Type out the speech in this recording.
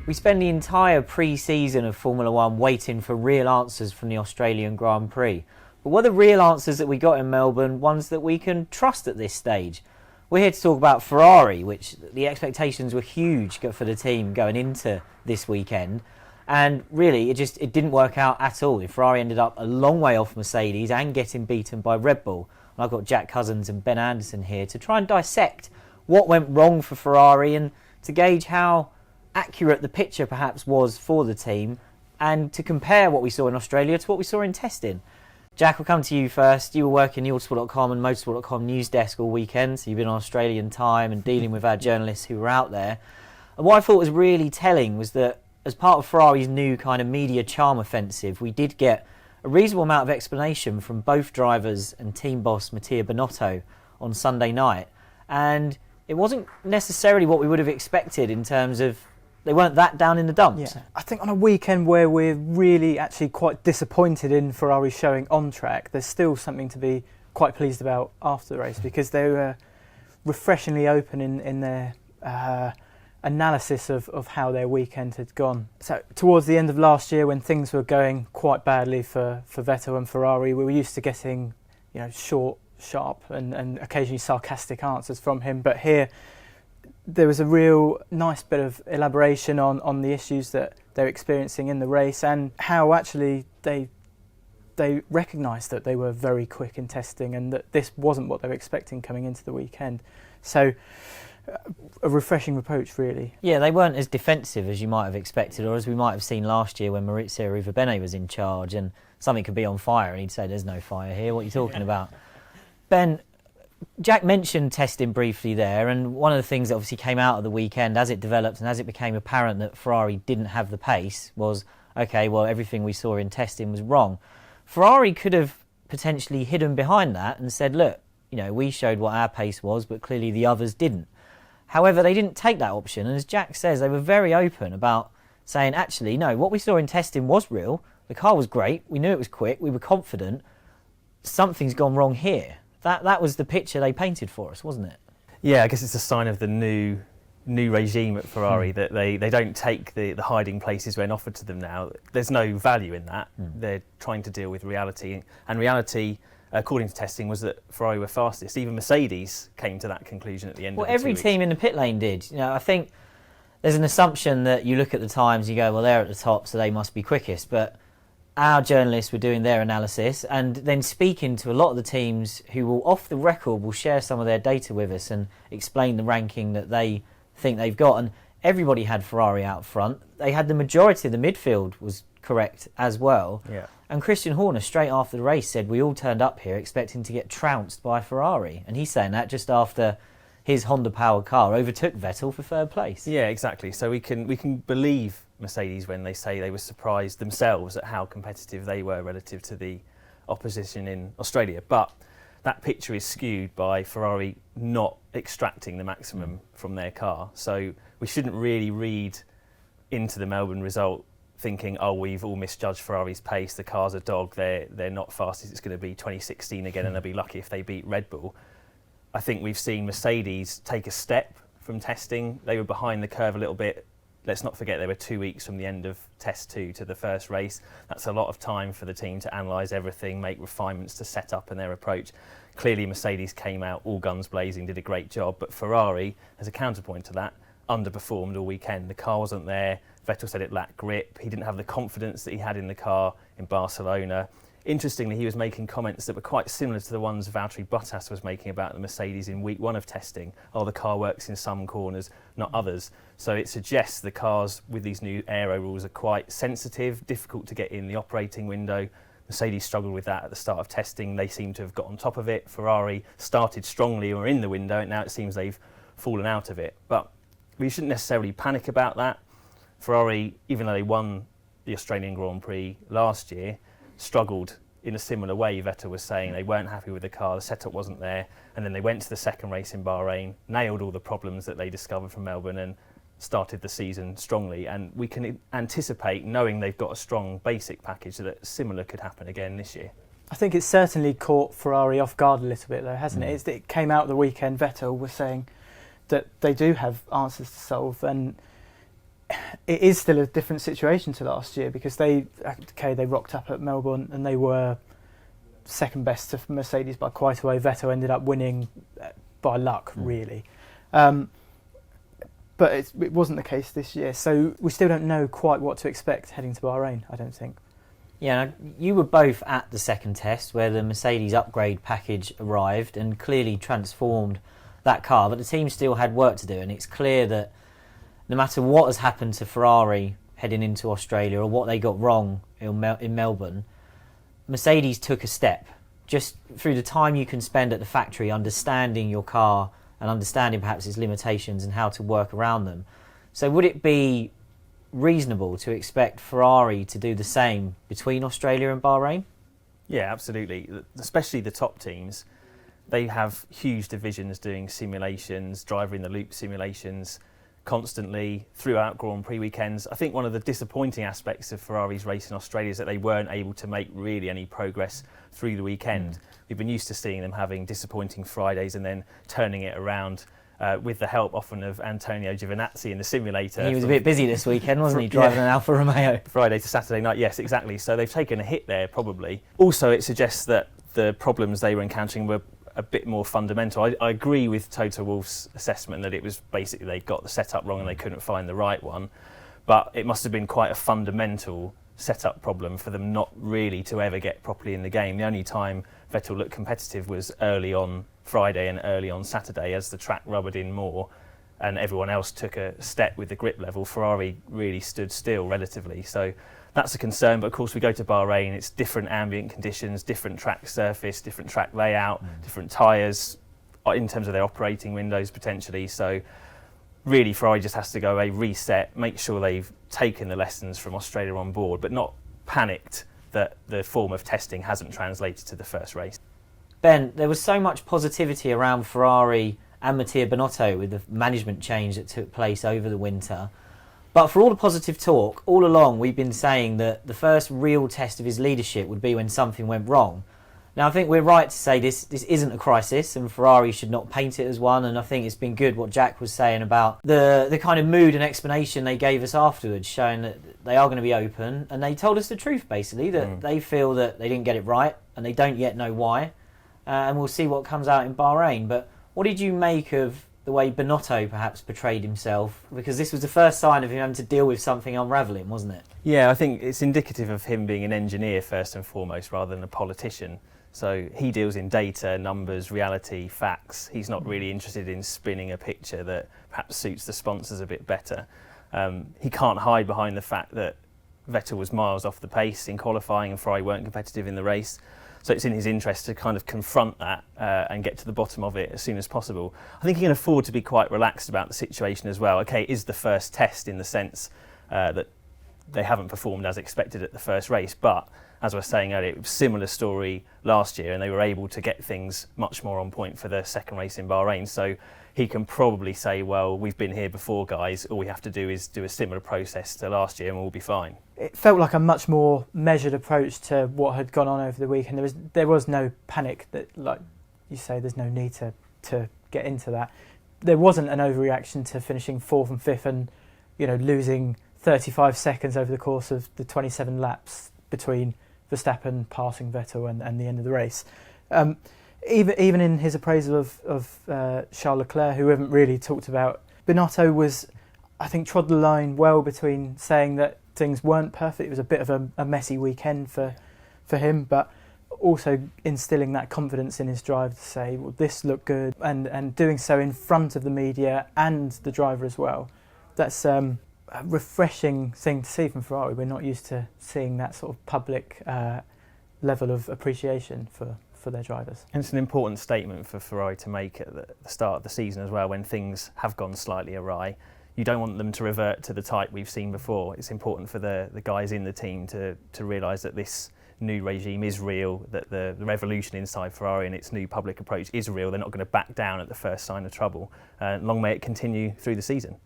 We spend the entire pre-season of Formula One waiting for real answers from the Australian Grand Prix. But were the real answers that we got in Melbourne ones that we can trust at this stage? We're here to talk about Ferrari, which the expectations were huge for the team going into this weekend. And really, it didn't work out at all. Ferrari ended up a long way off Mercedes and getting beaten by Red Bull. And I've got Jack Cozens and Ben Anderson here to try and dissect what went wrong for Ferrari and to gauge how accurate the picture perhaps was for the team, and to compare what we saw in Australia to what we saw in testing. Jack, we'll come to you first. You were working the Autosport.com and Motorsport.com news desk all weekend, so you've been on Australian time and dealing with our journalists who were out there. And what I thought was really telling was that as part of Ferrari's new kind of media charm offensive, we did get a reasonable amount of explanation from both drivers and team boss Mattia Binotto on Sunday night. And it wasn't necessarily what we would have expected in terms of they weren't that down in the dumps. Yeah. I think on a weekend where we're really actually quite disappointed in Ferrari showing on track, there's still something to be quite pleased about after the race, because they were refreshingly open in their analysis of how their weekend had gone. So towards the end of last year, when things were going quite badly for Vettel and Ferrari, we were used to getting short, sharp and occasionally sarcastic answers from him. But here, there was a real nice bit of elaboration on the issues that they're experiencing in the race, and how actually they recognised that they were very quick in testing and that this wasn't what they were expecting coming into the weekend. So a refreshing approach, really. Yeah, they weren't as defensive as you might have expected, or as we might have seen last year when Maurizio Arrivabene was in charge and something could be on fire and he'd say, "There's no fire here, what are you talking about?" Ben, Jack mentioned testing briefly there, and one of the things that obviously came out of the weekend as it developed and as it became apparent that Ferrari didn't have the pace was, okay, well, everything we saw in testing was wrong. Ferrari could have potentially hidden behind that and said, look, we showed what our pace was, but clearly the others didn't. However, they didn't take that option, and as Jack says, they were very open about saying, actually, no, what we saw in testing was real, the car was great, we knew it was quick, we were confident, something's gone wrong here. That was the picture they painted for us, wasn't it? Yeah, I guess it's a sign of the new regime at Ferrari that they don't take the hiding places when offered to them now. There's no value in that. They're trying to deal with reality. And reality, according to testing, was that Ferrari were fastest. Even Mercedes came to that conclusion at the end of the 2 weeks. Well, every team in the pit lane did. I think there's an assumption that you look at the times, you go, well, they're at the top, so they must be quickest. But our journalists were doing their analysis and then speaking to a lot of the teams who will, off the record, will share some of their data with us and explain the ranking that they think they've got. And everybody had Ferrari out front. They had the majority of the midfield was correct as well. Yeah. And Christian Horner, straight after the race, said we all turned up here expecting to get trounced by Ferrari. And he's saying that just after his Honda-powered car overtook Vettel for third place. Yeah, exactly. So we can believe Mercedes when they say they were surprised themselves at how competitive they were relative to the opposition in Australia. But that picture is skewed by Ferrari not extracting the maximum from their car. So we shouldn't really read into the Melbourne result thinking, oh, we've all misjudged Ferrari's pace, the car's a dog, they're not fast, it's going to be 2016 again and they'll be lucky if they beat Red Bull. I think we've seen Mercedes take a step from testing. They were behind the curve a little bit. Let's not forget they were 2 weeks from the end of Test 2 to the first race. That's a lot of time for the team to analyse everything, make refinements to set up in their approach. Clearly Mercedes came out all guns blazing, did a great job, but Ferrari, as a counterpoint to that, underperformed all weekend. The car wasn't there. Vettel said it lacked grip. He didn't have the confidence that he had in the car in Barcelona. Interestingly, he was making comments that were quite similar to the ones Valtteri Bottas was making about the Mercedes in week one of testing. Oh, the car works in some corners, not others. So it suggests the cars with these new aero rules are quite sensitive, difficult to get in the operating window. Mercedes struggled with that at the start of testing. They seem to have got on top of it. Ferrari started strongly and were in the window, and now it seems they've fallen out of it. But we shouldn't necessarily panic about that. Ferrari, even though they won the Australian Grand Prix last year, struggled in a similar way. Vettel was saying they weren't happy with the car, the setup wasn't there, and then they went to the second race in Bahrain, nailed all the problems that they discovered from Melbourne and started the season strongly. And we can anticipate, knowing they've got a strong basic package, that similar could happen again this year. I think it's certainly caught Ferrari off guard a little bit though, hasn't it? It came out the weekend, Vettel was saying that they do have answers to solve, and it is still a different situation to last year, because they rocked up at Melbourne and they were second best to Mercedes by quite a way. Vettel ended up winning by luck, really. But it wasn't the case this year, so we still don't know quite what to expect heading to Bahrain, I don't think. Yeah, you were both at the second test where the Mercedes upgrade package arrived and clearly transformed that car, but the team still had work to do, and it's clear that no matter what has happened to Ferrari heading into Australia or what they got wrong in Melbourne, Mercedes took a step. Just through the time you can spend at the factory understanding your car and understanding perhaps its limitations and how to work around them. So would it be reasonable to expect Ferrari to do the same between Australia and Bahrain? Yeah, absolutely. Especially the top teams. They have huge divisions doing simulations, driver in the loop simulations, constantly throughout Grand Prix weekends. I think one of the disappointing aspects of Ferrari's race in Australia is that they weren't able to make really any progress through the weekend. We've been used to seeing them having disappointing Fridays and then turning it around with the help often of Antonio Giovinazzi in the simulator. He was a bit busy this weekend, wasn't he, driving an Alfa Romeo? Friday to Saturday night, yes, exactly. So they've taken a hit there, probably. Also, it suggests that the problems they were encountering were a bit more fundamental. I agree with Toto Wolff's assessment that it was basically they got the setup wrong and they couldn't find the right one, but it must have been quite a fundamental setup problem for them not really to ever get properly in the game. The only time Vettel looked competitive was early on Friday and early on Saturday as the track rubbered in more and everyone else took a step with the grip level. Ferrari really stood still relatively, so that's a concern. But of course we go to Bahrain, it's different ambient conditions, different track surface, different track layout, different tyres in terms of their operating windows potentially. So really Ferrari just has to go a reset, make sure they've taken the lessons from Australia on board, but not panicked that the form of testing hasn't translated to the first race. Ben, there was so much positivity around Ferrari and Mattia Binotto with the management change that took place over the winter. But for all the positive talk, all along we've been saying that the first real test of his leadership would be when something went wrong. Now I think we're right to say this isn't a crisis and Ferrari should not paint it as one, and I think it's been good what Jack was saying about the kind of mood and explanation they gave us afterwards, showing that they are going to be open, and they told us the truth basically, that they feel that they didn't get it right and they don't yet know why, and we'll see what comes out in Bahrain. But what did you make of the way Binotto perhaps portrayed himself? Because this was the first sign of him having to deal with something unravelling, wasn't it? Yeah, I think it's indicative of him being an engineer first and foremost rather than a politician. So he deals in data, numbers, reality, facts. He's not really interested in spinning a picture that perhaps suits the sponsors a bit better. He can't hide behind the fact that Vettel was miles off the pace in qualifying and Ferrari weren't competitive in the race. So it's in his interest to kind of confront that and get to the bottom of it as soon as possible. I think he can afford to be quite relaxed about the situation as well. Okay, it is the first test in the sense that they haven't performed as expected at the first race, but as I was saying earlier, it was a similar story last year and they were able to get things much more on point for the second race in Bahrain. So he can probably say, well, we've been here before, guys. All we have to do is do a similar process to last year and we'll be fine. It felt like a much more measured approach to what had gone on over the weekend. There was no panic that, like you say, there's no need to get into that. There wasn't an overreaction to finishing 4th and 5th and, losing 35 seconds over the course of the 27 laps between Verstappen passing Vettel and the end of the race. Even in his appraisal of Charles Leclerc, who we haven't really talked about, Binotto was, I think, trod the line well between saying that things weren't perfect. It was a bit of a messy weekend for him, but also instilling that confidence in his drive to say, well, this looked good, and doing so in front of the media and the driver as well. That's a refreshing thing to see from Ferrari. We're not used to seeing that sort of public level of appreciation for their drivers. And it's an important statement for Ferrari to make at the start of the season as well, when things have gone slightly awry. You don't want them to revert to the type we've seen before. It's important for the guys in the team to realise that this new regime is real, that the revolution inside Ferrari and its new public approach is real. They're not going to back down at the first sign of trouble. Long may it continue through the season.